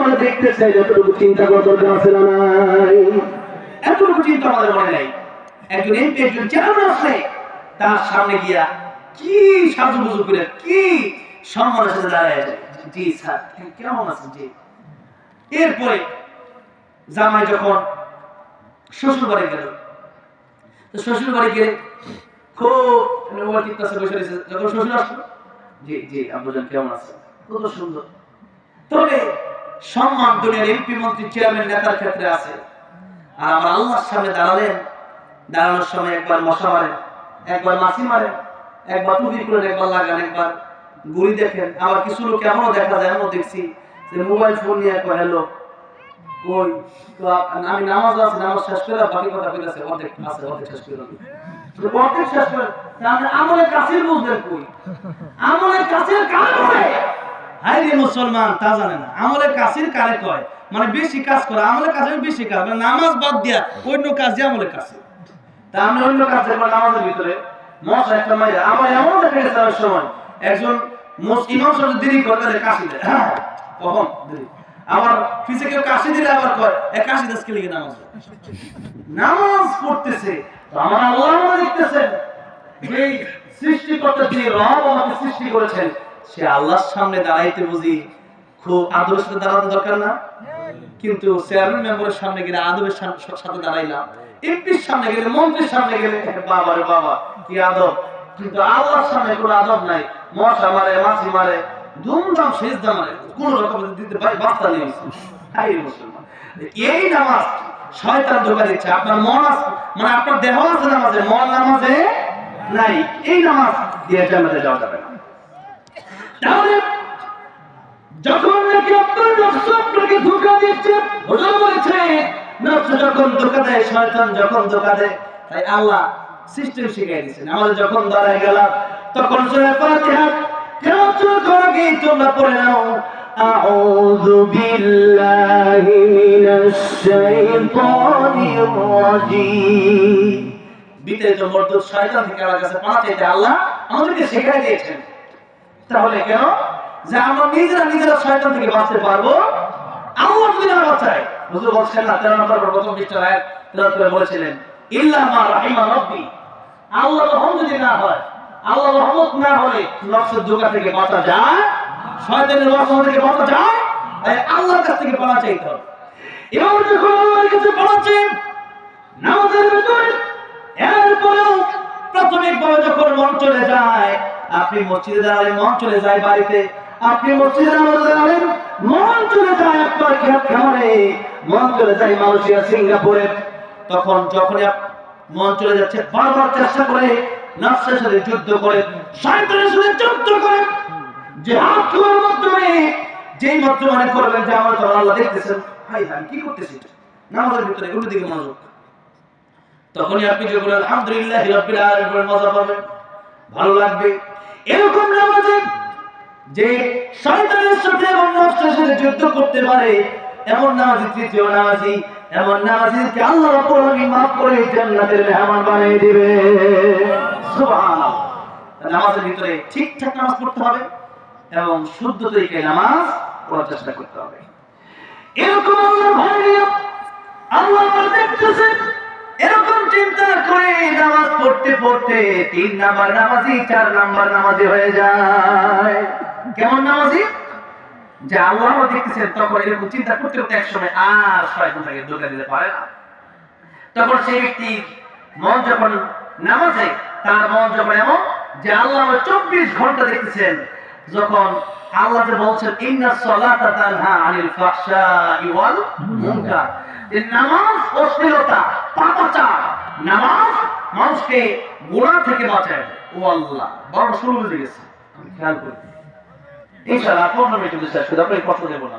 আমরা দেখতে চাই, যতটুকু চিন্তা করার দরকার আছে না নাই? এতটুকু চিন্তা আমাদের মনে নাই। একজন এমপি, একজন চেয়ারম্যান আসলে তার সামনে গিয়া কি সাজুগুজু করে, কি সম্মানের সাথে দাঁড়ায়, জি স্যার কেমন আছেন, জি। এরপরে জামাই যখন শ্বশুর বাড়ি গেল, তো শ্বশুর বাড়ি গেলে খুব বসে রয়েছে। যখন শ্বশুর আসলো, জি জি আব্বুজান কেমন আছেন, কত সুন্দর। তবে সম্মান দুনিয়ার এমপি, মন্ত্রী, চেয়ারম্যান, নেতার ক্ষেত্রে আছে। আর আমার আল্লাহর সামনে দাঁড়ালেন, দাঁড়ানোর সময় একবার মশা মারেন, একবার মাছি মারেন, একবার টুপি করেন, একবার লাগান, একবার ঘুরি দেখেন। আবার কিছু লোক এমনও দেখা যায়, এমন দেখছি যে মোবাইল ফোন নিয়ে একবার হ্যালো কই, তো আমি নামাজ আছে, নামাজ শেষ করে বাকি কথা বলেছে, অর্ধেক আছে, অর্ধেক শেষ করে অর্ধেক শেষ করে আমলের কাছের বুঝলেন কই, আমলের কাছের কার হয়? হাই রে মুসলমান, তা জানে না আমলের কাছের কারে কয়, মানে বেশি কাজ করে আমলের কাছে, বেশি কাজ মানে নামাজ বাদ দিয়া অন্য কাজে আমলের কাছে। তা আমি অন্য কাজে নামাজের ভিতরে মশা একটা মাইরা আমার এমন দেখা গেছে ওই সময় একজন ইমাম সাহেব দেরি করে কাশি দেয়, হ্যাঁ কখন দেরি, আবার পিছে কেউ কাশি দিলে আবার কয় এক কাশি দাসকে লিখে নামাজ পড়তেছে। আমার আল্লাহ দেখতেছেন, যে সৃষ্টিকর্তা যিনি রব আমাকে সৃষ্টি করেছেন, সে আল্লাহর সামনে দাঁড়াইতে বুঝি খুব আদবের সাথে দাঁড়ানো দরকার না? কিন্তু চেয়ারম্যান মেম্বারের সামনে গেলে আদবের সাথে দাঁড়াইলাম, এমপির সামনে গেলে, মন্ত্রীর সামনে গেলে বাবা রে বাবা কি আদব, কিন্তু আল্লাহর সামনে কোনো আদব নাই। মশা মারে, মাছি মারে, ধুমধাম সেজদা মারে, কোন রকম দিতে বাস্তা নেই। মুসলমান, এই নামাজ শয়তান ধোঁকা দিচ্ছে। আপনার মন আছে, মানে আপনার দেহ আছে নামাজে, মন নামাজে নাই, এই নামাজ দিয়ে জান্নাতে যাওয়া যাবে না। তাহলে যখন নাকি আপনার নফস আপনাকে ধোঁকা দিচ্ছে, হুজুর বলেছে নফস যখন ধোঁকা দেয়, শয়তান যখন ধোঁকা দেয়, তাই আল্লাহ সিস্টেম শিখিয়ে দিয়েছেন। আমাদের যখন দাঁড়ায় গেলাম তখন সূরা ফাতিহা তেলাওয়াত করার আগে তোমরা পড়ে নাও আউযু বিল্লাহি মিনাশ শাইতানির রাজীম। বিতাড়িত মর্দুদ শয়তান থেকে আল্লাহর কাছে পানা চাইতে আল্লাহ আমাদেরকে শিখিয়ে দিয়েছেন। তাহলে কেন? যে আমরা নিজেরা শয়তান থেকে বাঁচতে পারবো, আল্লাহ যদি না বাঁচায়। হুজুর বলছেন না 13 নম্বর প্রথম পৃষ্ঠার আয়াত তেলাওয়াত করে বলেছিলেন ইল্লা মা রাহিমা রাব্বি, আল্লাহর রহম যদি না হয়, আল্লাহর রহমত না হলে নফসের ধোঁকা থেকে বাঁচা যায়, শয়তানের ওয়াসওয়াসা থেকে বাঁচা যায়, তাই আল্লাহর কাছ থেকে পানা চাইতে হবে। এবার যখন আল্লাহর কাছে পানা চাই নামাজের ভিতরে, এরপরেও প্রাথমিকভাবে যখন মন চলে যায়, আপনি মসজিদে দাঁড়ালে মন চলে যায় বাড়িতে, আপনি মসজিদে দাঁড়ালে মন চলে যায় আপনার খেত খামারে, মন চলে যায় মালয়েশিয়া, সিঙ্গাপুরে, তখন যখন মন চলে যাচ্ছে বারবার চেষ্টা করে নফসের সাথে যুদ্ধ করে, শয়তানের সাথে যুদ্ধ করে, জিহাদ করার মাধ্যমে যেই মাত্র মনে করবেন যে আমার তো আল্লাহ দেখতেছেন, ভাই আমি কি করতেছি নামাজের ভিতরে, উল্টো দিকে মনোযোগ, তখনই আপনি যখন আলহামদুলিল্লাহি রাব্বিল আলামিন মজা পাবেন, ভালো লাগবে। এরকম নামাজে যে শয়তানের সাথে এবং নফসের সাথে যুদ্ধ করতে পারে, এমন নামাজি তৃতীয় নামাজি, এমন নামাজিকে আল্লাহ রাব্বুল আলামিন maaf করে জান্নাতের মেহমান বানিয়ে দিবে। সুবহানাল্লাহ। নামাজের ভিতরে ঠিকঠাক নামাজ পড়তে হবে এবং শুদ্ধ তরিকায় নামাজ পড়ার চেষ্টা করতে হবে। এরকম আল্লাহর ভয় নিয়ে আল্লাহ দেখতেছেন, এরকম চিন্তা করে নামাজ পড়তে পড়তে 3 নাম্বার নামাজি 4 নাম্বার নামাজি হয়ে যায়। কেমন নামাজি? যে আল্লাহ দেখতেছেন, তখন এরকম চিন্তা করতে করতে একসময় আর শয়তান তাকে ধোঁকা দিতে পারে না। তখন সেই ব্যক্তি মন যখন নামাজে, তার মন যখন এমন যে আল্লাহ 24 ঘন্টা দেখতেছেন, যখন আল্লাহ যে বলছেন ইন্নাস সালাতা তানহা আনিল ফাহশাই ওয়াল মুনকার, যে নামাজ অশ্লীলতা, পাপাচার, নামাজ মানুষকে গুনাহ থেকে বাঁচায়। ও আল্লাহ, বড় শুরু হয়ে গেছে, খেয়াল করুন। ইনশাআল্লাহ 15 মিনিট শেষ করে আপনাকে কথা বলবো না।